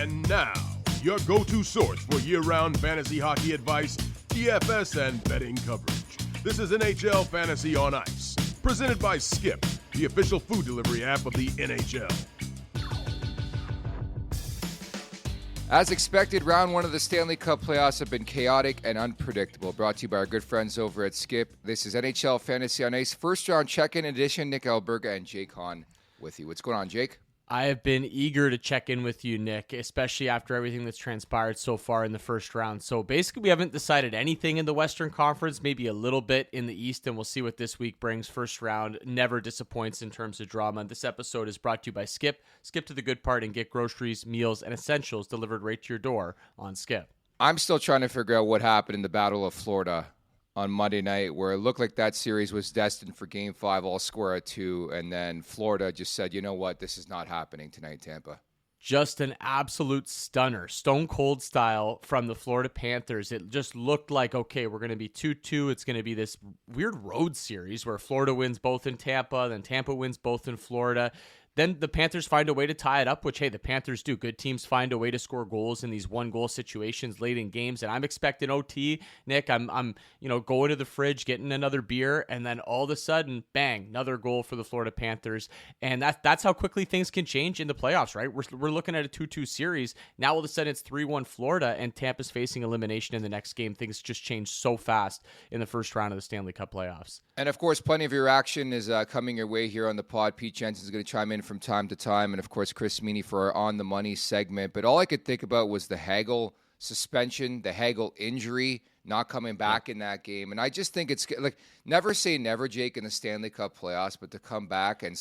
And now, your go-to source for year-round fantasy hockey advice, DFS, and betting coverage. This is NHL Fantasy on Ice, presented by Skip, the official food delivery app of the NHL. As expected, round one of the Stanley Cup playoffs have been chaotic and unpredictable. Brought to you by our good friends over at Skip. This is NHL Fantasy on Ice, first round check-in edition. Nick Alberga and Jake Hahn with you. What's going on, Jake? I have been eager to check in with you, Nick, especially after everything that's transpired so far in the first round. So basically, we haven't decided anything in the Western Conference, maybe a little bit in the East, and we'll see what this week brings. First round never disappoints in terms of drama. This episode is brought to you by Skip. Skip to the good part and get groceries, meals, and essentials delivered right to your door on Skip. I'm still trying to figure out what happened in the Battle of Florida on Monday night, where it looked like that series was destined for Game 5, all square at 2, and then Florida just said, you know what, this is not happening tonight, Tampa. Just an absolute stunner, stone cold style from the Florida Panthers. It just looked like, okay, we're going to be 2-2. It's going to be this weird road series where Florida wins both in Tampa, then Tampa wins both in Florida. Then the Panthers find a way to tie it up, which, hey, the Panthers do. Good teams find a way to score goals in these one-goal situations late in games, and I'm expecting OT, Nick. I'm going to the fridge, getting another beer, and then all of a sudden, bang, another goal for the Florida Panthers, and that's how quickly things can change in the playoffs, right? We're looking at a 2-2 series. Now all of a sudden it's 3-1 Florida, and Tampa's facing elimination in the next game. Things just change so fast in the first round of the Stanley Cup playoffs. And, of course, plenty of your action is coming your way here on the pod. Pete Jensen's going to chime in from time to time, and, of course, Chris Meany for our On the Money segment. But all I could think about was the Hagel suspension, the Hagel injury, not coming back in that game. And I just think it's like, never say never, Jake, in the Stanley Cup playoffs, but to come back and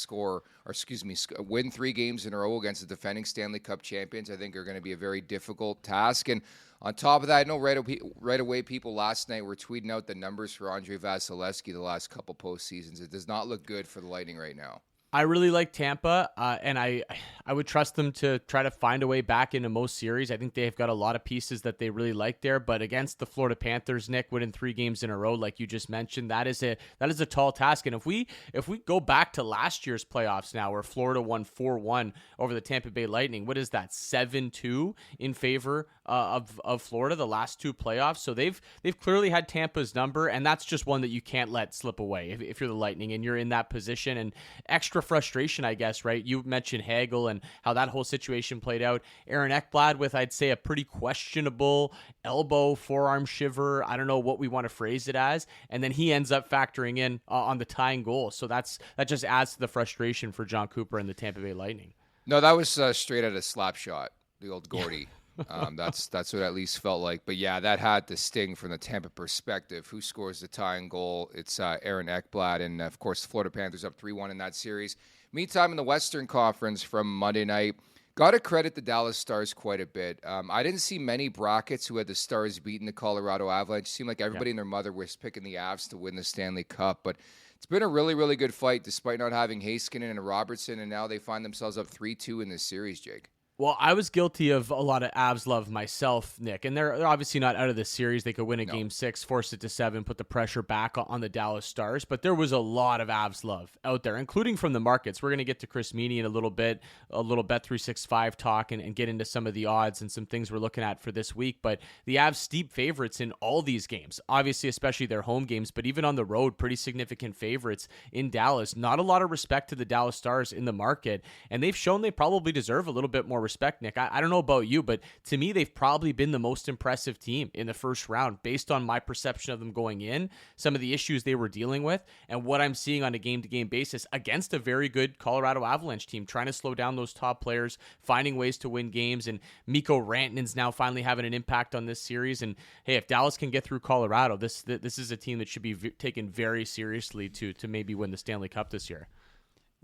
win 3 games in a row against the defending Stanley Cup champions, I think are going to be a very difficult task. And on top of that, I know right away people last night were tweeting out the numbers for Andrei Vasilevsky the last couple postseasons. It does not look good for the Lightning right now. I really like Tampa, and I would trust them to try to find a way back into most series. I think they've got a lot of pieces that they really like there, but against the Florida Panthers, Nick, winning 3 games in a row, like you just mentioned, that is a tall task. And if we go back to last year's playoffs now, where Florida won 4-1 over the Tampa Bay Lightning, what is that, 7-2 in favor of Florida the last 2 playoffs? So they've clearly had Tampa's number, and that's just one that you can't let slip away if you're the Lightning and you're in that position. And extra frustration, I guess, right? You mentioned Hagel and how that whole situation played out. Aaron Ekblad with, I'd say, a pretty questionable elbow, forearm shiver. I don't know what we want to phrase it as. And then he ends up factoring in on the tying goal. So that just adds to the frustration for John Cooper and the Tampa Bay Lightning. No, that was straight at a slap shot, the old Gordy. That's what it at least felt like. But yeah, that had to sting from the Tampa perspective. Who scores the tying goal? It's Aaron Ekblad, and of course, the Florida Panthers up 3-1 in that series. Meantime, in the Western Conference from Monday night, got to credit the Dallas Stars quite a bit. I didn't see many brackets who had the Stars beating the Colorado Avalanche. It seemed like everybody and their mother was picking the Avs to win the Stanley Cup, but it's been a really, really good fight despite not having Heiskanen and Robertson, and now they find themselves up 3-2 in this series, Jake. Well, I was guilty of a lot of Avs love myself, Nick, and they're obviously not out of the series. They could win a Game 6, force it to 7, put the pressure back on the Dallas Stars, but there was a lot of Avs love out there, including from the markets. We're going to get to Chris Meany in a little bit, a little Bet365 talk, and get into some of the odds and some things we're looking at for this week, but the Avs steep favorites in all these games, obviously, especially their home games, but even on the road, pretty significant favorites in Dallas. Not a lot of respect to the Dallas Stars in the market, and they've shown they probably deserve a little bit more respect, Nick. I don't know about you, but to me, they've probably been the most impressive team in the first round based on my perception of them going in, some of the issues they were dealing with, and what I'm seeing on a game-to-game basis against a very good Colorado Avalanche team, trying to slow down those top players, finding ways to win games, and Mikko Rantanen's now finally having an impact on this series. And hey, if Dallas can get through Colorado, this is a team that should be taken very seriously to maybe win the Stanley Cup this year.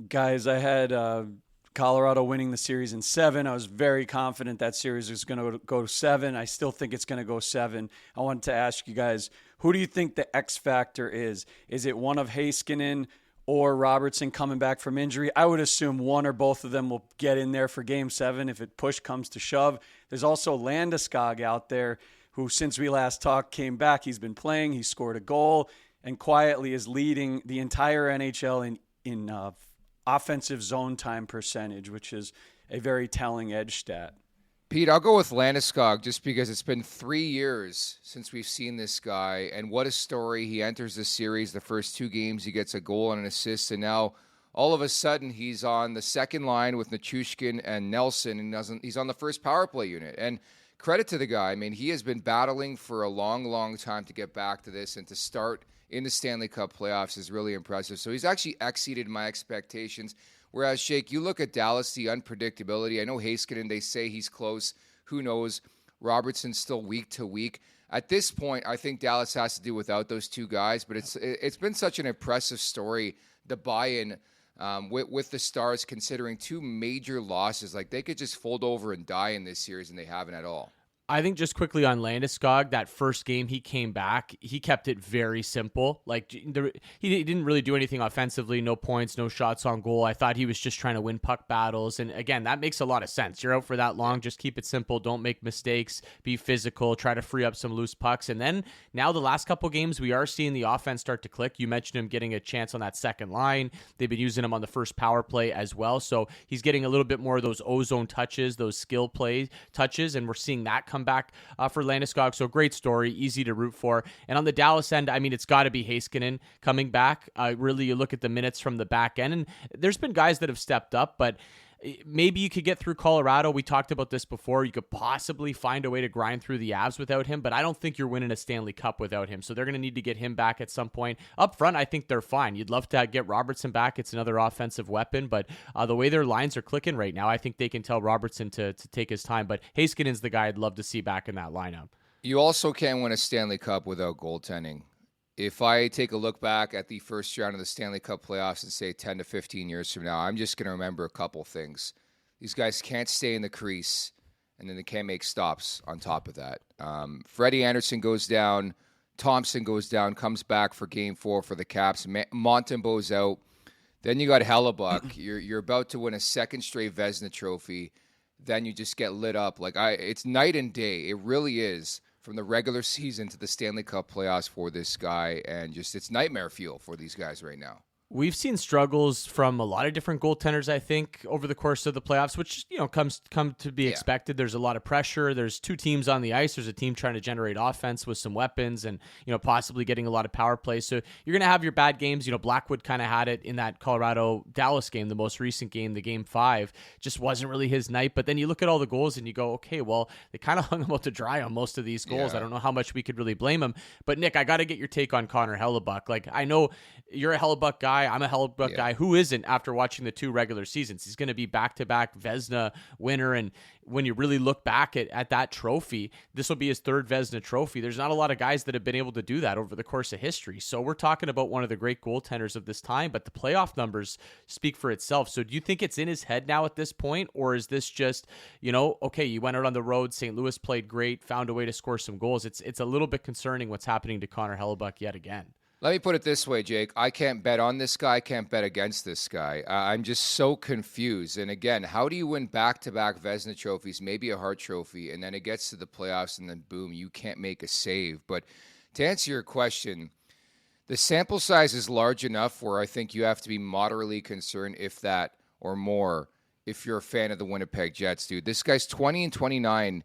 Guys, I had Colorado winning the series in 7. I was very confident that series was going to go 7. I still think it's going to go 7. I wanted to ask you guys, who do you think the X factor is? Is it one of Heiskanen or Robertson coming back from injury? I would assume one or both of them will get in there for Game 7 if it push comes to shove. There's also Landeskog out there who, since we last talked, came back. He's been playing. He scored a goal and quietly is leading the entire NHL in offensive zone time percentage, which is a very telling edge stat. Pete, I'll go with Landeskog just because it's been 3 years since we've seen this guy, and what a story. He enters the series, the first 2 games, he gets a goal and an assist, and now all of a sudden he's on the second line with Nichushkin and Nelson, and he's on the first power play unit. And credit to the guy. I mean, he has been battling for a long, long time to get back to this, and to start in the Stanley Cup playoffs is really impressive. So he's actually exceeded my expectations. Whereas, Shake, you look at Dallas, the unpredictability. I know Heiskanen, they say he's close. Who knows? Robertson's still week to week. At this point, I think Dallas has to do without those 2 guys, but it's been such an impressive story, the buy-in with the Stars, considering 2 major losses. Like, they could just fold over and die in this series, and they haven't at all. I think just quickly on Landeskog, that first game he came back, he kept it very simple. Like, he didn't really do anything offensively, no points, no shots on goal. I thought he was just trying to win puck battles. And again, that makes a lot of sense. You're out for that long, just keep it simple, don't make mistakes, be physical, try to free up some loose pucks. And then now the last couple games, we are seeing the offense start to click. You mentioned him getting a chance on that second line. They've been using him on the first power play as well. So he's getting a little bit more of those ozone touches, those skill play touches, and we're seeing that come back for Landeskog. So great story, easy to root for. And on the Dallas end, I mean, it's got to be Heiskanen coming back. Really, you look at the minutes from the back end, and there's been guys that have stepped up, but maybe you could get through Colorado. We talked about this before. You could possibly find a way to grind through the Avs without him, but I don't think you're winning a Stanley Cup without him. So they're going to need to get him back at some point. Up front, I think they're fine. You'd love to get Robertson back. It's another offensive weapon, but the way their lines are clicking right now, I think they can tell Robertson to take his time. But Heiskanen's the guy I'd love to see back in that lineup. You also can't win a Stanley Cup without goaltending. If I take a look back at the first round of the Stanley Cup playoffs and say 10 to 15 years from now, I'm just going to remember a couple things. These guys can't stay in the crease, and then they can't make stops on top of that. Freddie Anderson goes down. Thompson goes down, comes back for Game 4 for the Caps. Montembeau's out. Then you got Hellebuck. You're about to win a second straight Vezina trophy. Then you just get lit up. It's night and day. It really is, from the regular season to the Stanley Cup playoffs for this guy. And just it's nightmare fuel for these guys right now. We've seen struggles from a lot of different goaltenders, I think, over the course of the playoffs, which, come to be expected. There's a lot of pressure. There's 2 teams on the ice. There's a team trying to generate offense with some weapons and, possibly getting a lot of power play. So you're going to have your bad games. Blackwood kind of had it in that Colorado-Dallas game, the most recent game, the Game 5. Just wasn't really his night. But then you look at all the goals and you go, okay, well, they kind of hung him out to dry on most of these goals. Yeah. I don't know how much we could really blame him. But, Nick, I got to get your take on Connor Hellebuck. I know you're a Hellebuck guy. I'm a Hellebuck guy. Who isn't after watching the 2 regular seasons? He's going to be back-to-back Vezina winner, and when you really look back at that trophy, this will be his 3rd Vezina trophy. There's not a lot of guys that have been able to do that over the course of history. So we're talking about one of the great goaltenders of this time, but the playoff numbers speak for itself. So do you think it's in his head now at this point, or is this just, okay, you went out on the road, St. Louis played great, found a way to score some goals. It's a little bit concerning what's happening to Connor Hellebuck yet again. Let me put it this way, Jake. I can't bet on this guy. I can't bet against this guy. I'm just so confused. And again, how do you win back-to-back Vezina trophies, maybe a Hart trophy, and then it gets to the playoffs and then boom, you can't make a save? But to answer your question, the sample size is large enough where I think you have to be moderately concerned, if that or more, if you're a fan of the Winnipeg Jets, dude. This guy's 20-29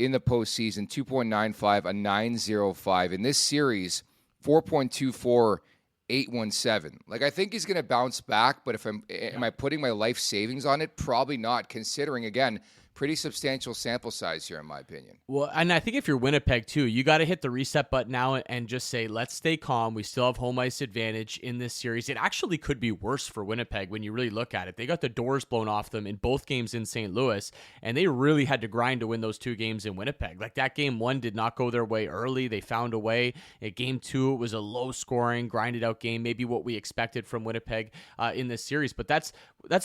in the postseason, 2.95, a 9.05. In this series, 4.24, 817. I think he's going to bounce back, but am I putting my life savings on it? Probably not, considering, again, pretty substantial sample size here, in my opinion. Well, and I think if you're Winnipeg, too, you got to hit the reset button now and just say, let's stay calm. We still have home ice advantage in this series. It actually could be worse for Winnipeg when you really look at it. They got the doors blown off them in both games in St. Louis, and they really had to grind to win those 2 games in Winnipeg. That Game 1 did not go their way early. They found a way. At Game 2, it was a low-scoring, grinded-out game, maybe what we expected from Winnipeg in this series. But that's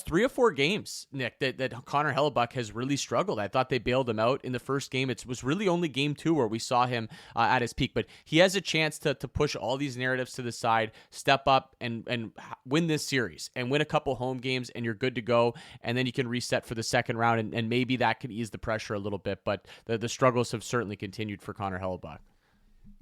3 or 4 games, Nick, that Connor Hellebuck has really struggled. I thought they bailed him out in the first game. It was really only Game 2 where we saw him at his peak, but he has a chance to push all these narratives to the side, step up and win this series and win a couple home games, and you're good to go. And then you can reset for the second round, and maybe that could ease the pressure a little bit, but the struggles have certainly continued for Connor Hellebuck.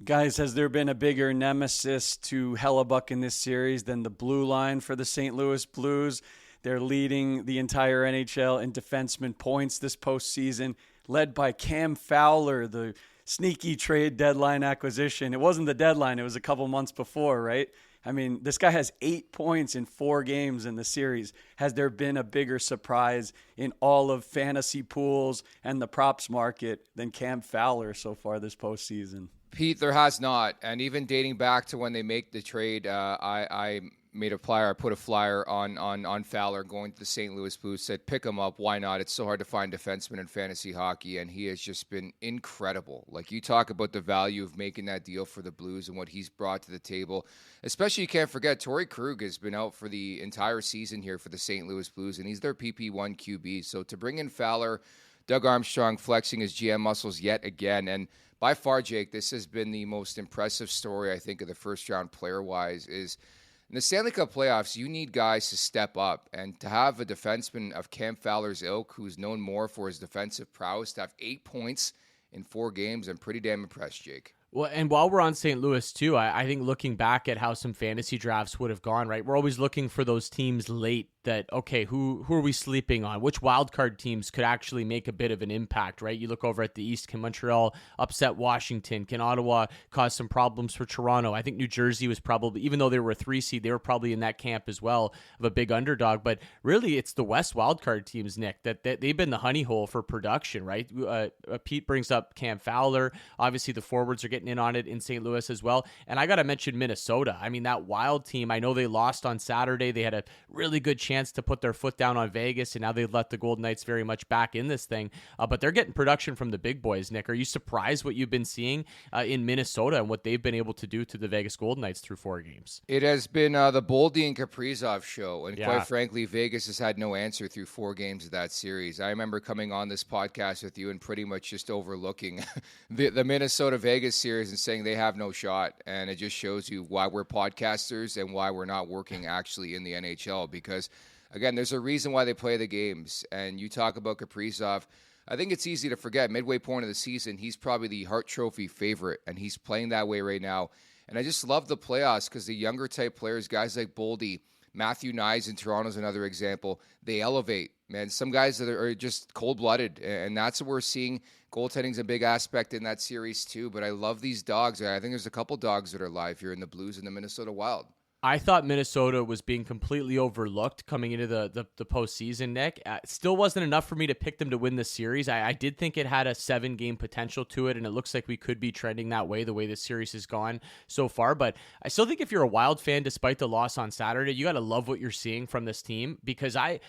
Guys, has there been a bigger nemesis to Hellebuck in this series than the blue line for the St. Louis Blues? They're leading the entire NHL in defenseman points this postseason, led by Cam Fowler, the sneaky trade deadline acquisition. It wasn't the deadline. It was a couple months before, right? I mean, this guy has 8 points in 4 games in the series. Has there been a bigger surprise in all of fantasy pools and the props market than Cam Fowler so far this postseason? Pete, there has not. And even dating back to when they make the trade, I made a flyer. I put a flyer on Fowler going to the St. Louis Blues, said pick him up. Why not? It's so hard to find defensemen in fantasy hockey, and he has just been incredible. Like, you talk about the value of making that deal for the Blues and what he's brought to the table. Especially, you can't forget, Torrey Krug has been out for the entire season here for the St. Louis Blues, and he's their PP1 QB. So to bring in Fowler, Doug Armstrong flexing his GM muscles yet again, and by far, Jake, this has been the most impressive story, I think, of the first round player-wise, is in the Stanley Cup playoffs, you need guys to step up. And to have a defenseman of Cam Fowler's ilk, who's known more for his defensive prowess, to have 8 points in 4 games, I'm pretty damn impressed, Jake. Well, and while we're on St. Louis, too, I think looking back at how some fantasy drafts would have gone, right, we're always looking for those teams late that, okay, who are we sleeping on? Which wildcard teams could actually make a bit of an impact, right? You look over at the East, can Montreal upset Washington? Can Ottawa cause some problems for Toronto? I think New Jersey was probably, even though they were a 3 seed, they were probably in that camp as well of a big underdog. But really, it's the West wildcard teams, Nick, that they've been the honey hole for production, right? Pete brings up Cam Fowler. Obviously, the forwards are getting in on it in St. Louis as well. And I got to mention Minnesota. I mean, that Wild team, I know they lost on Saturday. They had a really good chance to put their foot down on Vegas, and now they've let the Golden Knights very much back in this thing. But they're getting production from the big boys, Nick. Are you surprised what you've been seeing in Minnesota and what they've been able to do to the Vegas Golden Knights through 4 games? It has been the Boldy and Kaprizov show, and quite frankly, Vegas has had no answer through 4 games of that series. I remember coming on this podcast with you and pretty much just overlooking the Minnesota-Vegas series and saying they have no shot, and it just shows you why we're podcasters and why we're not working actually in the NHL, because again, there's a reason why they play the games. And you talk about Kaprizov. I think it's easy to forget, midway point of the season, he's probably the Hart Trophy favorite, and he's playing that way right now. And I just love the playoffs because the younger type players, guys like Boldy, Matthew Knies in Toronto is another example, they elevate. Man, some guys that are just cold-blooded, and that's what we're seeing. Goaltending's a big aspect in that series too, but I love these dogs. I think there's a couple dogs that are live here in the Blues and the Minnesota Wild. I thought Minnesota was being completely overlooked coming into the postseason, Nick. Still wasn't enough for me to pick them to win the series. I did think it had a 7-game potential to it, and it looks like we could be trending that way, the way the series has gone so far. But I still think if you're a Wild fan, despite the loss on Saturday, you got to love what you're seeing from this team, because I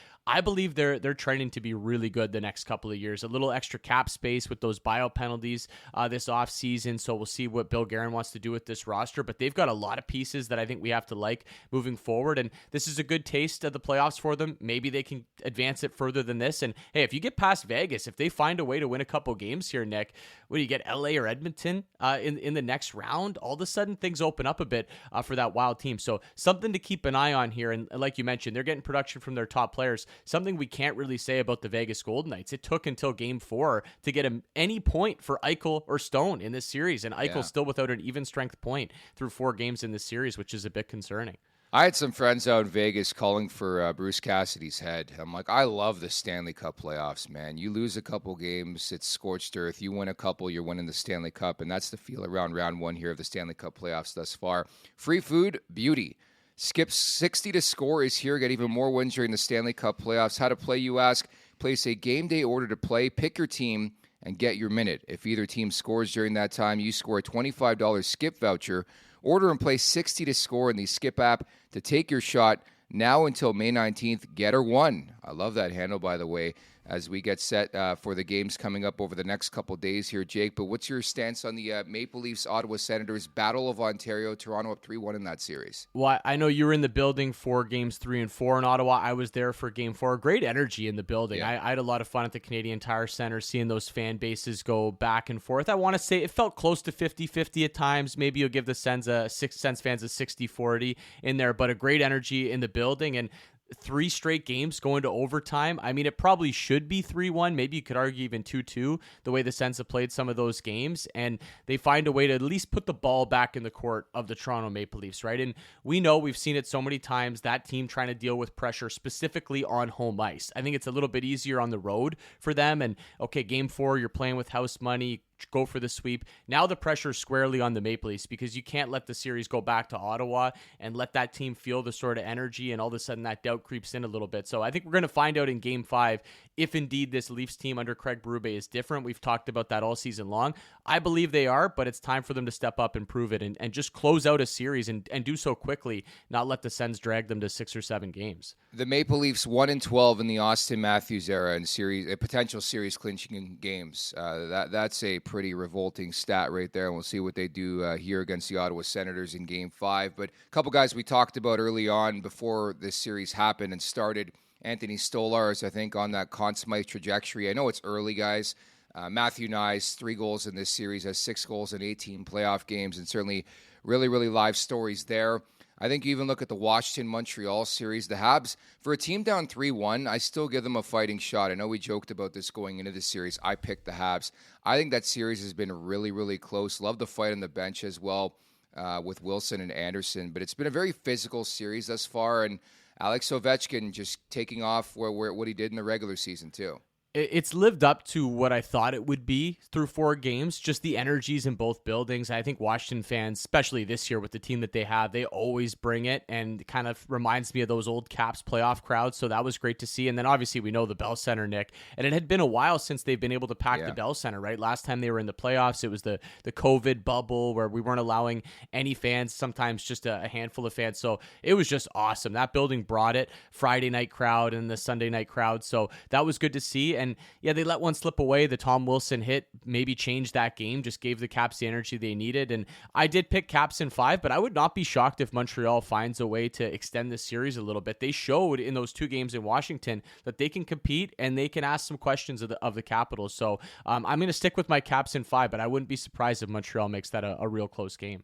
believe they're trending to be really good the next couple of years. A little extra cap space with those buyout penalties this offseason, so we'll see what Bill Guerin wants to do with this roster. But they've got a lot of pieces that I think we have to like moving forward, and this is a good taste of the playoffs for them. Maybe they can advance it further than this. And hey, if you get past Vegas, if they find a way to win a couple games here, Nick, what do you get, LA or Edmonton in the next round? All of a sudden, things open up a bit for that Wild team. So something to keep an eye on here. And like you mentioned, they're getting production from their top players. Something we can't really say about the Vegas Golden Knights. It took until Game 4 to get any point for Eichel or Stone in this series, and Eichel's still without an even strength point through 4 games in this series, which is a bit concerning. I had some friends out in Vegas calling for Bruce Cassidy's head. I'm like, I love the Stanley Cup playoffs, man. You lose a couple games, it's scorched earth. You win a couple, you're winning the Stanley Cup, and that's the feel around round 1 here of the Stanley Cup playoffs thus far. Free food, beauty. Skip 60 to score is here. Get even more wins during the Stanley Cup playoffs. How to play, you ask? Place a game day order to play, pick your team, and get your minute. If either team scores during that time, you score a $25 Skip voucher. Order and play 60 to score in the Skip app to take your shot now until May 19th. Getter 1. I love that handle, by the way, as we get set for the games coming up over the next couple days here, Jake. But what's your stance on the Maple Leafs, Ottawa Senators, Battle of Ontario, Toronto up 3-1 in that series? Well, I know you were in the building for games 3 and 4 in Ottawa. I was there for game 4. Great energy in the building. Yeah. I had a lot of fun at the Canadian Tire Center, seeing those fan bases go back and forth. I want to say it felt close to 50-50 at times. Maybe you'll give the Sens fans a 60-40 in there, but a great energy in the building. And 3 straight games going to overtime. I mean, it probably should be 3-1. Maybe you could argue even 2-2, the way the Sens have played some of those games. And they find a way to at least put the ball back in the court of the Toronto Maple Leafs, right? And we know, we've seen it so many times, that team trying to deal with pressure specifically on home ice. I think it's a little bit easier on the road for them. And okay, game 4, you're playing with house money, go for the sweep. Now the pressure is squarely on the Maple Leafs, because you can't let the series go back to Ottawa and let that team feel the sort of energy, and all of a sudden that doubt creeps in a little bit. So I think we're going to find out in game 5 if indeed this Leafs team under Craig Berube is different. We've talked about that all season long. I believe they are, but it's time for them to step up and prove it, and just close out a series and do so quickly, not let the Sens drag them to 6 or 7 games. The Maple Leafs 1-12 in the Austin Matthews era in potential series clinching games. That's a pretty revolting stat right there, and we'll see what they do here against the Ottawa Senators in Game 5. But a couple guys we talked about early on before this series happened and started. Anthony Stolarz, I think, on that Conn Smythe trajectory. I know it's early, guys. Matthew Knies, 3 goals in this series, has 6 goals in 18 playoff games, and certainly really, really live stories there. I think you even look at the Washington-Montreal series. The Habs, for a team down 3-1, I still give them a fighting shot. I know we joked about this going into this series. I picked the Habs. I think that series has been really, really close. Love the fight on the bench as well with Wilson and Anderson. But it's been a very physical series thus far, and Alex Ovechkin just taking off what he did in the regular season too. It's lived up to what I thought it would be through 4 games, just the energies in both buildings. I think Washington fans, especially this year with the team that they have, they always bring it, and kind of reminds me of those old Caps playoff crowds, so that was great to see. And then obviously we know the Bell Center, Nick, and it had been a while since they've been able to pack the Bell Center, right? Last time they were in the playoffs, it was the COVID bubble where we weren't allowing any fans, sometimes just a handful of fans, so it was just awesome. That building brought it, Friday night crowd and the Sunday night crowd, so that was good to see. And yeah, they let one slip away. The Tom Wilson hit maybe changed that game, just gave the Caps the energy they needed. And I did pick Caps in 5, but I would not be shocked if Montreal finds a way to extend this series a little bit. They showed in those 2 games in Washington that they can compete and they can ask some questions of the Capitals. So I'm going to stick with my Caps in 5, but I wouldn't be surprised if Montreal makes that a real close game.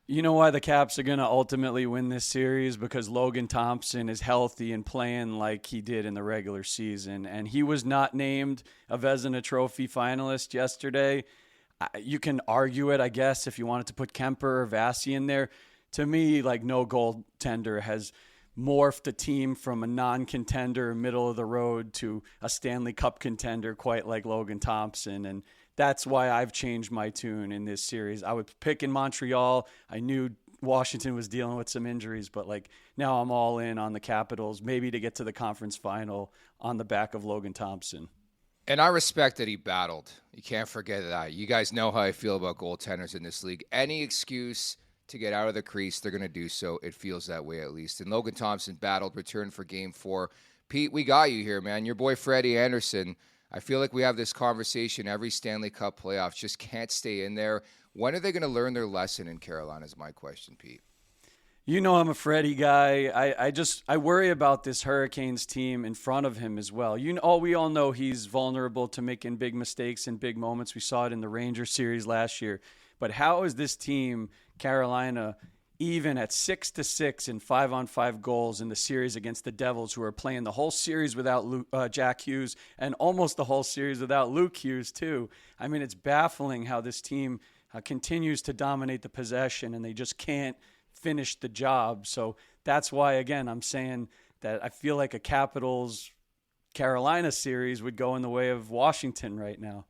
You know why the Caps are going to ultimately win this series? Because Logan Thompson is healthy and playing like he did in the regular season. And he was not named a Vezina Trophy finalist yesterday. You can argue it, I guess, if you wanted to put Kemper or Vasi in there. To me, like, no goaltender has morphed a team from a non-contender, middle of the road, to a Stanley Cup contender quite like Logan Thompson. And that's why I've changed my tune in this series. I was picking Montreal. I knew Washington was dealing with some injuries, but now I'm all in on the Capitals, maybe to get to the conference final on the back of Logan Thompson. And I respect that he battled. You can't forget that. You guys know how I feel about goaltenders in this league. Any excuse to get out of the crease, they're going to do so. It feels that way, at least. And Logan Thompson battled, returned for Game 4. Pete, we got you here, man. Your boy Freddie Anderson, I feel like we have this conversation every Stanley Cup playoffs. Just can't stay in there. When are they going to learn their lesson in Carolina is my question, Pete. You know I'm a Freddie guy. I worry about this Hurricanes team in front of him as well. We all know he's vulnerable to making big mistakes in big moments. We saw it in the Rangers series last year. But how is this team, Carolina, even at 6-6 in 5-on-5 goals in the series against the Devils, who are playing the whole series without Jack Hughes and almost the whole series without Luke Hughes too? I mean, it's baffling how this team continues to dominate the possession and they just can't finish the job. So that's why, again, I'm saying that I feel like a Capitals-Carolina series would go in the way of Washington right now.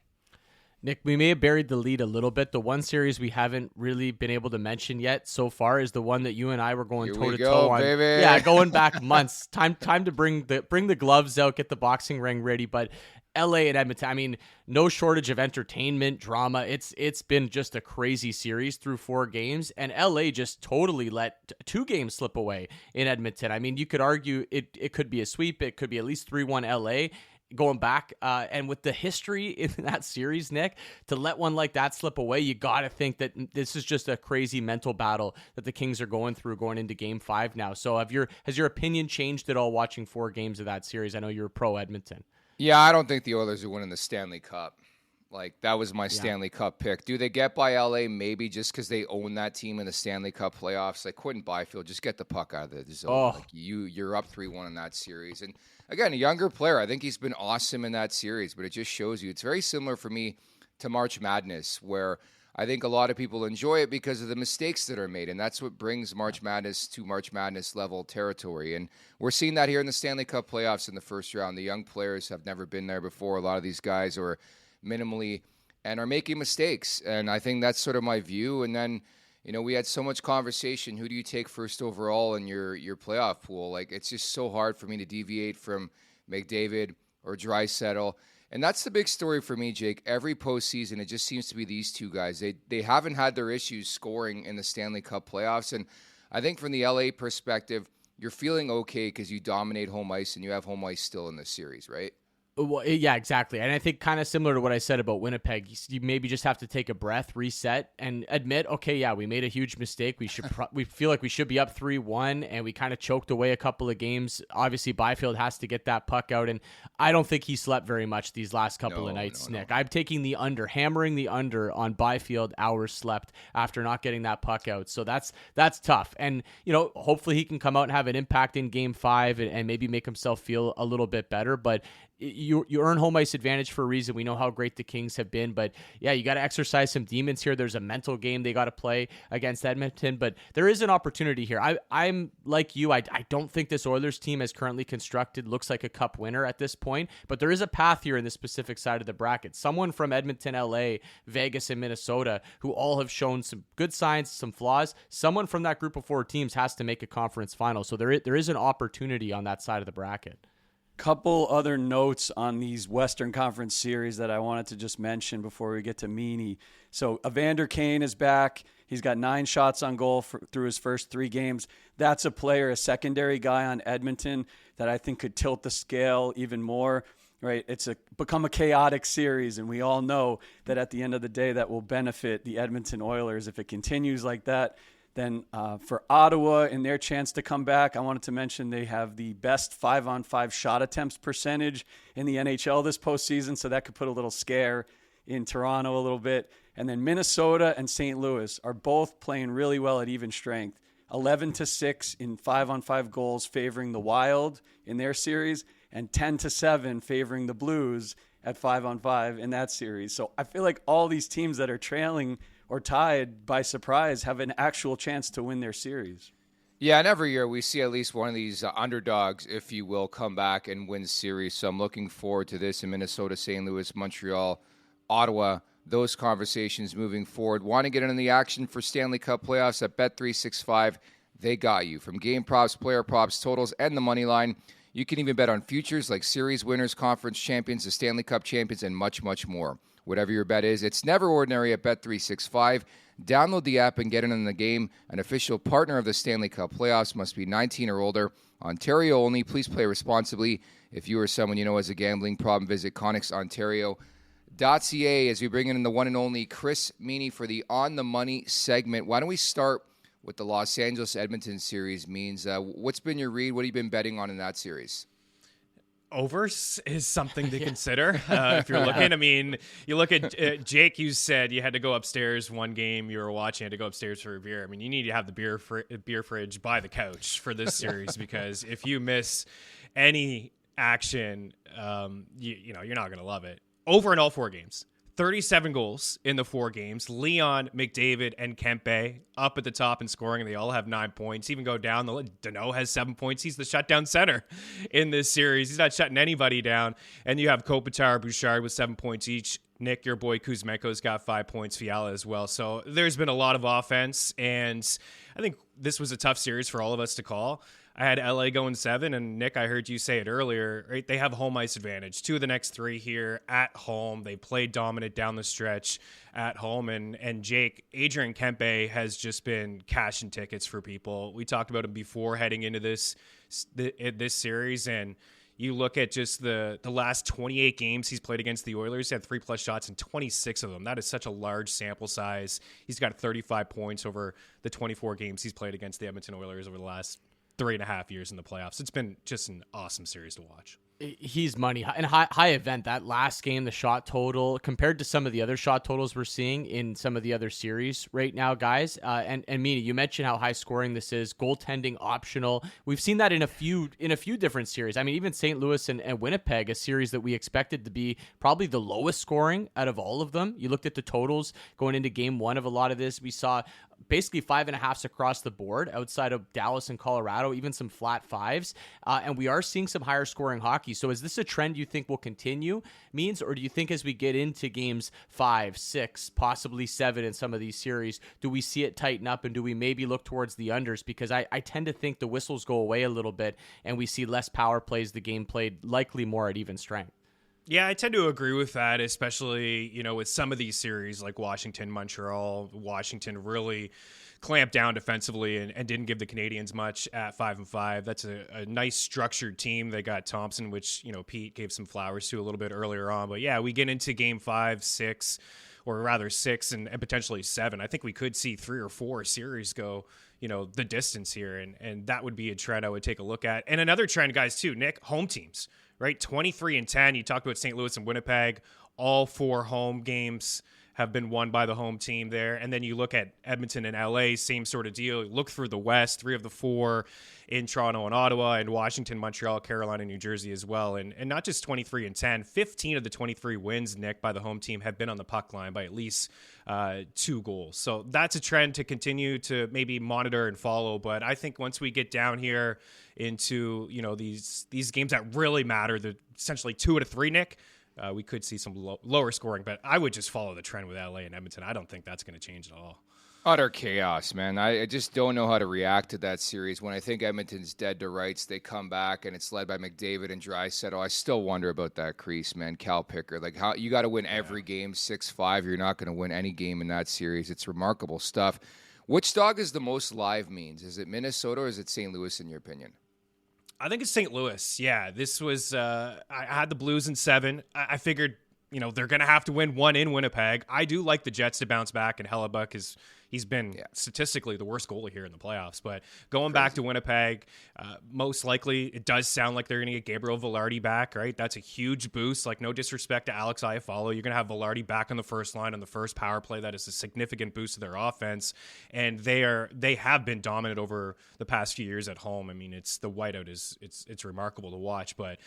Nick, we may have buried the lead a little bit. The one series we haven't really been able to mention yet so far is the one that you and I were going toe-to-toe on. Baby. Yeah, going back months. Time to bring the gloves out, get the boxing ring ready. But LA and Edmonton, I mean, no shortage of entertainment, drama. It's been just a crazy series through 4 games, and LA just totally let 2 games slip away in Edmonton. I mean, you could argue it could be a sweep. It could be at least 3-1 LA. Going back, and with the history in that series, Nick, to let one like that slip away, you got to think that this is just a crazy mental battle that the Kings are going through going into Game 5 now. So has your opinion changed at all watching 4 games of that series? I know you're pro Edmonton. Yeah, I don't think the Oilers are winning the Stanley Cup. Like, that was my Stanley Cup pick. Do they get by LA? Maybe, just because they own that team in the Stanley Cup playoffs. Like, Quentin Byfield, just get the puck out of the zone. Oh. Like, you're up 3-1 in that series. And again, a younger player. I think he's been awesome in that series, but it just shows you. It's very similar for me to March Madness, where I think a lot of people enjoy it because of the mistakes that are made, and that's what brings March Madness to March Madness level territory. And we're seeing that here in the Stanley Cup playoffs in the first round. The young players have never been there before. A lot of these guys are minimally and are making mistakes, and I think that's sort of my view. And then, we had so much conversation. Who do you take first overall in your playoff pool? Like, it's just so hard for me to deviate from McDavid or Draisaitl. And that's the big story for me, Jake. Every postseason, it just seems to be these two guys. They haven't had their issues scoring in the Stanley Cup playoffs. And I think from the LA perspective, you're feeling okay because you dominate home ice and you have home ice still in this series, right? Well, yeah, exactly. And I think kind of similar to what I said about Winnipeg, you maybe just have to take a breath, reset, and admit, okay, yeah, we made a huge mistake. We should we feel like we should be up 3-1, and we kind of choked away a couple of games. Obviously, Byfield has to get that puck out, and I don't think he slept very much these last couple of nights, Nick. I'm taking the under, hammering the under on Byfield hours slept after not getting that puck out. So that's tough. And, hopefully he can come out and have an impact in Game 5 and maybe make himself feel a little bit better. But you earn home ice advantage for a reason. We know how great the Kings have been, but yeah, you got to exercise some demons here. There's a mental game they got to play against Edmonton, but there is an opportunity here. I'm like you. I don't think this Oilers team as currently constructed looks like a cup winner at this point, but there is a path here in the specific side of the bracket. Someone from Edmonton, LA, Vegas, and Minnesota, who all have shown some good signs, some flaws. Someone from that group of 4 teams has to make a conference final. So there is an opportunity on that side of the bracket. Couple other notes on these Western Conference series that I wanted to just mention before we get to Meany. So Evander Kane is back. He's got 9 shots on goal through his first 3 games. That's a player, a secondary guy on Edmonton that I think could tilt the scale even more. Right? It's become a chaotic series, and we all know that at the end of the day that will benefit the Edmonton Oilers if it continues like that. Then for Ottawa and their chance to come back, I wanted to mention they have the best 5-on-5 shot attempts percentage in the NHL this postseason, so that could put a little scare in Toronto a little bit. And then Minnesota and St. Louis are both playing really well at even strength. 11-6 in 5-on-5 goals favoring the Wild in their series, and 10-7 favoring the Blues at 5-on-5 in that series. So I feel like all these teams that are trailing or tied by surprise have an actual chance to win their series. Yeah, and every year we see at least one of these underdogs, if you will, come back and win series. So I'm looking forward to this in Minnesota, St. Louis, Montreal, Ottawa, those conversations moving forward. Want to get into the action for Stanley Cup playoffs at Bet365? They got you. From game props, player props, totals, and the money line. You can even bet on futures like series winners, conference champions, the Stanley Cup champions, and much, much more. Whatever your bet is, it's never ordinary at Bet365. Download the app and get in the game. An official partner of the Stanley Cup playoffs. Must be 19 or older. Ontario only. Please play responsibly. If you or someone you know has a gambling problem, visit ConnexOntario.ca as we bring in the one and only Chris Meany for the On the Money segment. Why don't we start with the Los Angeles-Edmonton series? What's been your read? What have you been betting on in that series? Overs is something to consider if you're looking. I mean, you look at Jake, you said you had to go upstairs one game you were watching, had to go upstairs for a beer. I mean, you need to have the beer fridge by the couch for this series because if you miss any action, you're not going to love it. Over in all 4 games. 37 goals in the 4 games. Leon, McDavid, and Kempe up at the top in scoring, and they all have 9 points. Even go down, Danault has 7 points. He's the shutdown center in this series. He's not shutting anybody down. And you have Kopitar, Bouchard with 7 points each. Nick, your boy Kuzmenko's got 5 points, Fiala as well. So there's been a lot of offense, and I think this was a tough series for all of us to call. I had LA going 7, and Nick, I heard you say it earlier, right? They have home ice advantage. 2 of the next 3 here at home. They played dominant down the stretch at home. And Jake, Adrian Kempe has just been cashing tickets for people. We talked about him before heading into this series, and you look at just the last 28 games he's played against the Oilers. He had 3+ shots in 26 of them. That is such a large sample size. He's got 35 points over the 24 games he's played against the Edmonton Oilers over the last 3.5 years in the playoffs. It's been just an awesome series to watch. He's money and high event. That last game, the shot total compared to some of the other shot totals we're seeing in some of the other series right now, guys. And Mina, you mentioned how high scoring this is. Goaltending optional. We've seen that in a few different series. I mean, even St. Louis and Winnipeg, a series that we expected to be probably the lowest scoring out of all of them. You looked at the totals going into game one of a lot of this. We saw basically 5.5s across the board outside of Dallas and Colorado, even some flat 5s. And we are seeing some higher scoring hockey. So is this a trend you think will continue, Means, or do you think as we get into games 5, 6, possibly 7 in some of these series, do we see it tighten up and do we maybe look towards the unders? Because I tend to think the whistles go away a little bit and we see less power plays, the game played likely more at even strength. Yeah, I tend to agree with that, especially, with some of these series like Washington, Montreal. Washington really clamped down defensively and didn't give the Canadians much at 5-5. That's a nice structured team. They got Thompson, which, Pete gave some flowers to a little bit earlier on. But yeah, we get into game 5, 6, or rather 6 and potentially 7. I think we could see 3 or 4 series go, the distance here. And that would be a trend I would take a look at. And another trend, guys, too, Nick, home teams. Right, 23-10. You talked about St. Louis and Winnipeg. All 4 home games have been won by the home team there. And then you look at Edmonton and LA, same sort of deal. You look through the West, 3 of the 4 in Toronto and Ottawa, and Washington, Montreal, Carolina, New Jersey as well. And not just 23-10, 15 of the 23 wins, Nick, by the home team have been on the puck line by at least 2 goals. So that's a trend to continue to maybe monitor and follow. But I think once we get down here into these games that really matter, the essentially 2 out of 3, Nick, we could see some lower scoring. But I would just follow the trend with LA and Edmonton. I don't think that's going to change at all. Utter chaos, man. I just don't know how to react to that series. When I think Edmonton's dead to rights, they come back and it's led by McDavid and Draisaitl. I still wonder about that crease, man. Cal Picker, like how you got to win every game 6-5. You're not going to win any game in that series. It's remarkable stuff. Which dog is the most live, Means? Is it Minnesota or is it St. Louis in your opinion? I think it's St. Louis. Yeah, this was I had the Blues in 7. I figured, they're going to have to win 1 in Winnipeg. I do like the Jets to bounce back, and Hellebuck he's been statistically the worst goalie here in the playoffs. But going back to Winnipeg, most likely it does sound like they're going to get Gabriel Velarde back, right? That's a huge boost. Like, no disrespect to Alex Iafallo. You're going to have Velarde back on the first line on the first power play. That is a significant boost to their offense. And they have been dominant over the past few years at home. I mean, it's the whiteout it's remarkable to watch. But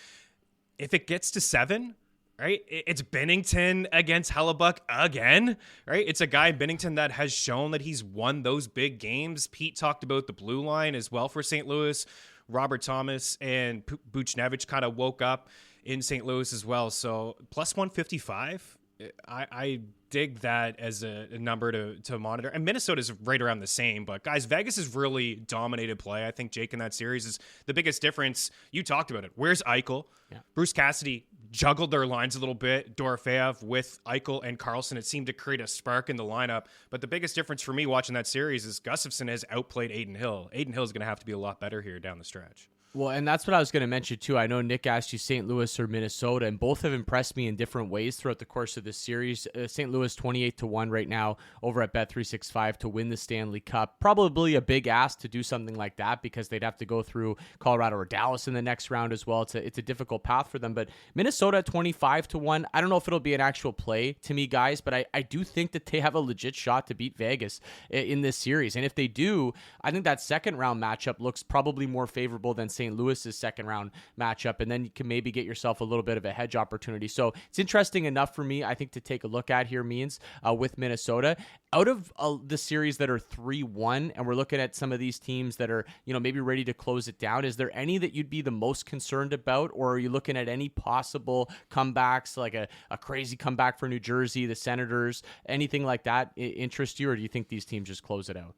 if it gets to 7, right? It's Binnington against Hellebuck again, right? It's a guy, Binnington, that has shown that he's won those big games. Pete talked about the blue line as well for St. Louis. Robert Thomas and Buchnevich kind of woke up in St. Louis as well. So plus 155, I dig that as a number to monitor. And Minnesota's right around the same. But, guys, Vegas has really dominated play. I think Jake in that series is the biggest difference. You talked about it. Where's Eichel? Yeah. Bruce Cassidy juggled their lines a little bit. Dorofeyev with Eichel and Karlsson. It seemed to create a spark in the lineup. But the biggest difference for me watching that series is Gustafsson has outplayed Adin Hill. Adin Hill is going to have to be a lot better here down the stretch. Well, and that's what I was going to mention, too. I know Nick asked you St. Louis or Minnesota, and both have impressed me in different ways throughout the course of this series. St. Louis 28-1 right now over at Bet365 to win the Stanley Cup. Probably a big ask to do something like that because they'd have to go through Colorado or Dallas in the next round as well. It's a difficult path for them. But Minnesota 25-1, I don't know if it'll be an actual play to me, guys, but I do think that they have a legit shot to beat Vegas in this series. And if they do, I think that second round matchup looks probably more favorable than St. Louis's second round matchup, and then you can maybe get yourself a little bit of a hedge opportunity. So it's interesting enough for me, I think, to take a look at here, Means, with Minnesota. Out of the series that are 3-1, and we're looking at some of these teams that are, maybe ready to close it down, is there any that you'd be the most concerned about, or are you looking at any possible comebacks, like a crazy comeback for New Jersey, the Senators, anything like that interest you, or do you think these teams just close it out?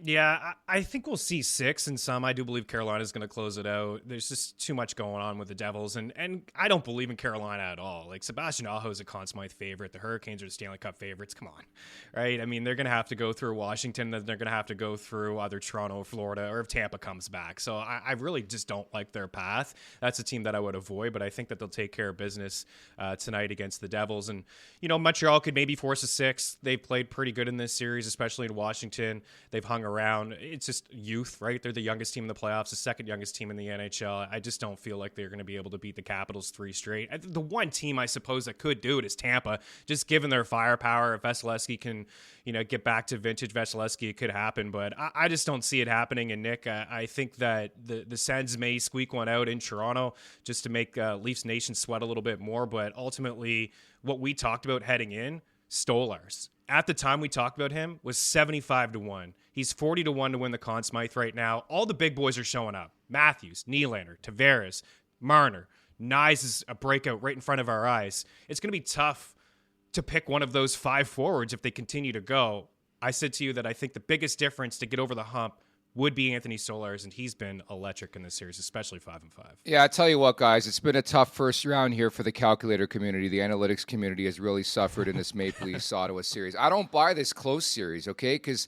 Yeah, I think we'll see 6 in some. I do believe Carolina's going to close it out. There's just too much going on with the Devils, and I don't believe in Carolina at all. Like, Sebastian Aho is a Conn Smythe favorite. The Hurricanes are the Stanley Cup favorites. Come on, right? I mean, they're going to have to go through Washington, then they're going to have to go through either Toronto or Florida, or if Tampa comes back. So I really just don't like their path. That's a team that I would avoid, but I think that they'll take care of business tonight against the Devils. And, Montreal could maybe force a 6. They've played pretty good in this series, especially in Washington. They've hung around. It's just youth, right? They're the youngest team in the playoffs, the second youngest team in the NHL. I just don't feel like they're going to be able to beat the Capitals 3 straight. The one team I suppose that could do it is Tampa, just given their firepower. If Vasilevsky can, get back to vintage Vasilevsky, it could happen. But I just don't see it happening. And Nick, I think that the Sens may squeak one out in Toronto just to make Leafs Nation sweat a little bit more. But ultimately, what we talked about heading in, Stolarz, at the time we talked about him, was 75-1. He's 40-1 to win the Conn Smythe right now. All the big boys are showing up. Matthews, Nylander, Tavares, Marner. Nyes is a breakout right in front of our eyes. It's going to be tough to pick one of those 5 forwards if they continue to go. I said to you that I think the biggest difference to get over the hump would be Anthony Stolarz, and he's been electric in this series, especially 5-5. Yeah, I tell you what, guys, it's been a tough first round here for the calculator community. The analytics community has really suffered in this Maple Leafs Ottawa series. I don't buy this close series, okay? Because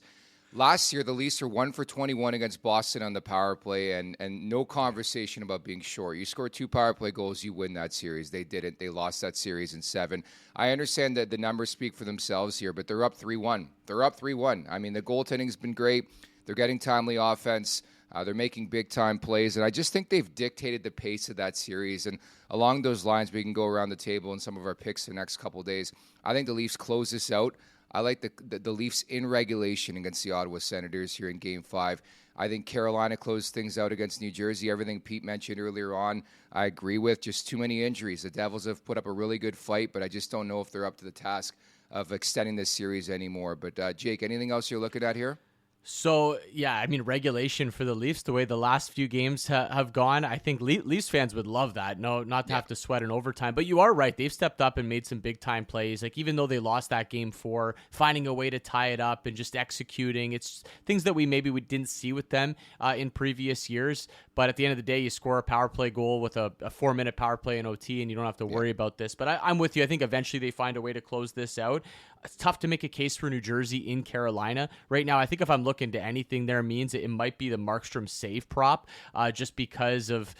last year the Leafs were 1 for 21 against Boston on the power play, and no conversation about being short. You score 2 power play goals, you win that series. They didn't. They lost that series in 7. I understand that the numbers speak for themselves here, but they're up 3-1. They're up 3-1. I mean, the goaltending's been great. They're getting timely offense. They're making big-time plays, and I just think they've dictated the pace of that series. And along those lines, we can go around the table in some of our picks the next couple of days. I think the Leafs close this out. I like the Leafs in regulation against the Ottawa Senators here in Game 5. I think Carolina closed things out against New Jersey. Everything Pete mentioned earlier on, I agree with. Just too many injuries. The Devils have put up a really good fight, but I just don't know if they're up to the task of extending this series anymore. But, Jake, anything else you're looking at here? So, yeah, I mean, regulation for the Leafs, the way the last few games have gone, I think Leafs fans would love that. No, not to have to sweat in overtime. But you are right. They've stepped up and made some big-time plays. Like, even though they lost that Game 4, finding a way to tie it up and just executing. It's things that we didn't see with them in previous years. But at the end of the day, you score a power play goal with a 4-minute power play in OT, and you don't have to worry about this. But I'm with you. I think eventually they find a way to close this out. It's tough to make a case for New Jersey in Carolina. Right now, I think if I'm looking to anything there means it might be the Markstrom save prop, just because of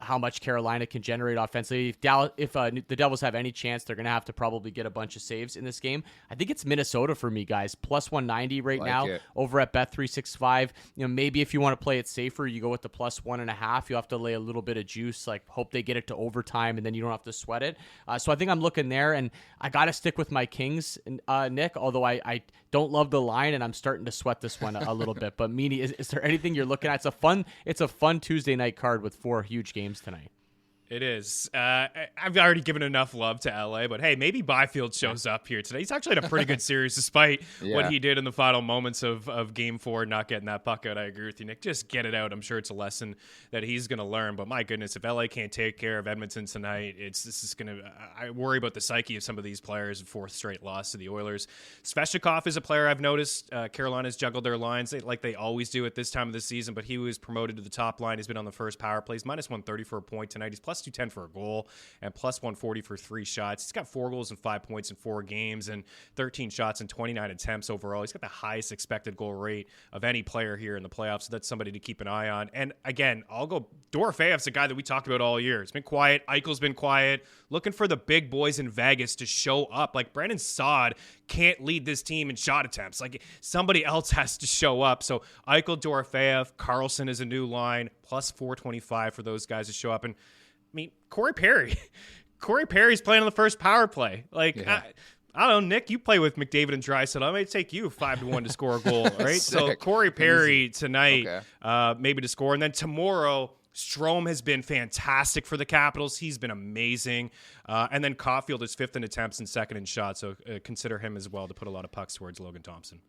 how much Carolina can generate offensively. If the Devils have any chance, they're going to have to probably get a bunch of saves in this game. I think it's Minnesota for me, guys. Plus 190 right now over at Bet365. Maybe if you want to play it safer, you go with the plus 1.5. You have to lay a little bit of juice, like hope they get it to overtime, and then you don't have to sweat it. So I think I'm looking there, and I got to stick with my Kings, Nick, although I don't love the line, and I'm starting to sweat this one a little bit. But Meany, is there anything you're looking at? It's a fun Tuesday night card with 4 huge games tonight. It is. I've already given enough love to LA, but hey, maybe Byfield shows up here today. He's actually had a pretty good series despite what he did in the final moments of Game 4, not getting that puck out. I agree with you, Nick. Just get it out. I'm sure it's a lesson that he's going to learn. But my goodness, if LA can't take care of Edmonton tonight, I worry about the psyche of some of these players. 4th straight loss to the Oilers. Svechnikov is a player I've noticed. Carolina's juggled their lines like they always do at this time of the season, but he was promoted to the top line. He's been on the first power plays. Minus 130 for a point tonight. He's plus 210 for a goal and plus 140 for 3 shots. He's got 4 goals and 5 points in 4 games and 13 shots and 29 attempts overall. He's got the highest expected goal rate of any player here in the playoffs, so that's somebody to keep an eye on. And again, I'll go Dorofeyev's a guy that we talked about all year. It's been quiet. Eichel's been quiet. Looking for the big boys in Vegas to show up. Like, Brandon Saad can't lead this team in shot attempts. Like, somebody else has to show up. So Eichel, Dorofeyev, Carlson is a new line, plus 425 for those guys to show up. And I mean, Corey Perry's playing on the first power play. Like, I don't know, Nick, you play with McDavid and Draisaitl. I might take you 5-1 to score a goal, right? So Corey Perry tonight, maybe to score. And then tomorrow, Strome has been fantastic for the Capitals. He's been amazing. And then Caulfield is 5th in attempts and 2nd in shots. So consider him as well to put a lot of pucks towards Logan Thompson.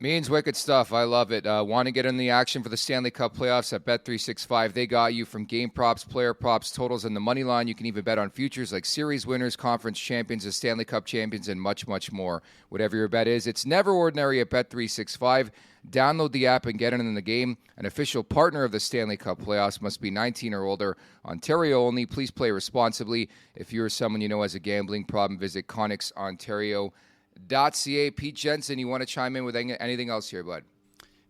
Means wicked stuff. I love it. Want to get in the action for the Stanley Cup playoffs at Bet365. They got you from game props, player props, totals, and the money line. You can even bet on futures like series winners, conference champions, the Stanley Cup champions, and much, much more. Whatever your bet is, it's never ordinary at Bet365. Download the app and get in the game. An official partner of the Stanley Cup playoffs. Must be 19 or older. Ontario only. Please play responsibly. If you're someone you know has a gambling problem, visit ConnexOntario.ca. Pete Jensen, you want to chime in with anything else here, bud?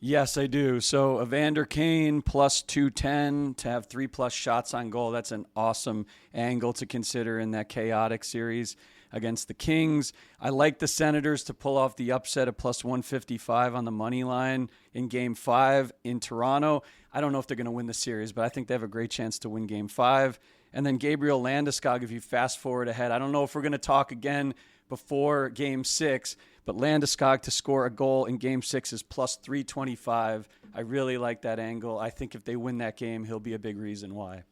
Yes, I do. So Evander Kane plus 210 to have 3+ shots on goal. That's an awesome angle to consider in that chaotic series against the Kings. I like the Senators to pull off the upset of plus 155 on the money line in Game 5 in Toronto. I don't know if they're going to win the series, but I think they have a great chance to win Game 5. And then Gabriel Landeskog, if you fast forward ahead, I don't know if we're going to talk again before Game 6, but Landeskog to score a goal in Game 6 is plus 325. I really like that angle. I think if they win that game, he'll be a big reason why.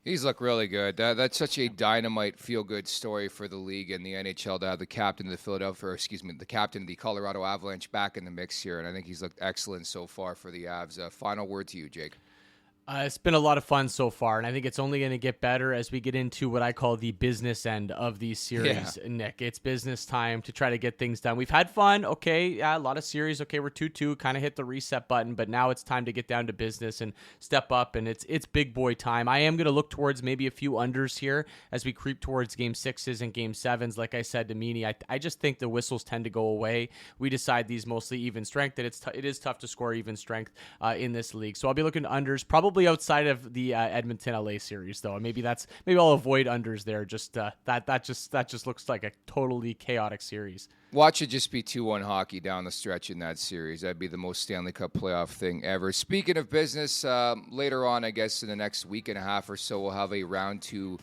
He's looked really good. That's such a dynamite, feel-good story for the league and the NHL to have the captain of the captain of the Colorado Avalanche back in the mix here, and I think he's looked excellent so far for the Avs. Final word to you, Jake. It's been a lot of fun so far, and I think it's only going to get better as we get into what I call the business end of these series, Nick. It's business time to try to get things done. We've had fun, okay, yeah, a lot of series, okay, we're 2-2, kind of hit the reset button, but now it's time to get down to business and step up, and it's big boy time. I am going to look towards maybe a few unders here as we creep towards Game 6s and Game 7s. Like I said to Meany, I just think the whistles tend to go away. We decide these mostly even strength, and it is tough to score even strength in this league. So I'll be looking to unders, probably outside of the Edmonton LA series, though. Maybe I'll avoid unders there. Just that just looks like a totally chaotic series. Watch it just be 2-1 hockey down the stretch in that series. That'd be the most Stanley Cup playoff thing ever. Speaking of business, later on, I guess in the next week and a half or so, we'll have a round 2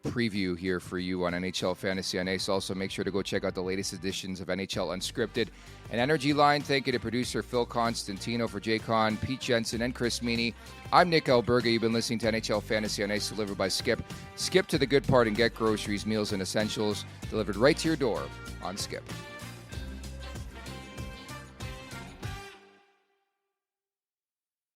preview here for you on NHL Fantasy on Ace. Also, make sure to go check out the latest editions of NHL Unscripted and Energy Line. Thank you to producer Phil Constantino, for Jay Kahn, Pete Jensen, and Chris Meany. I'm Nick Alberga. You've been listening to NHL Fantasy on Ace, delivered by Skip. Skip to the good part and get groceries, meals, and essentials delivered right to your door on Skip.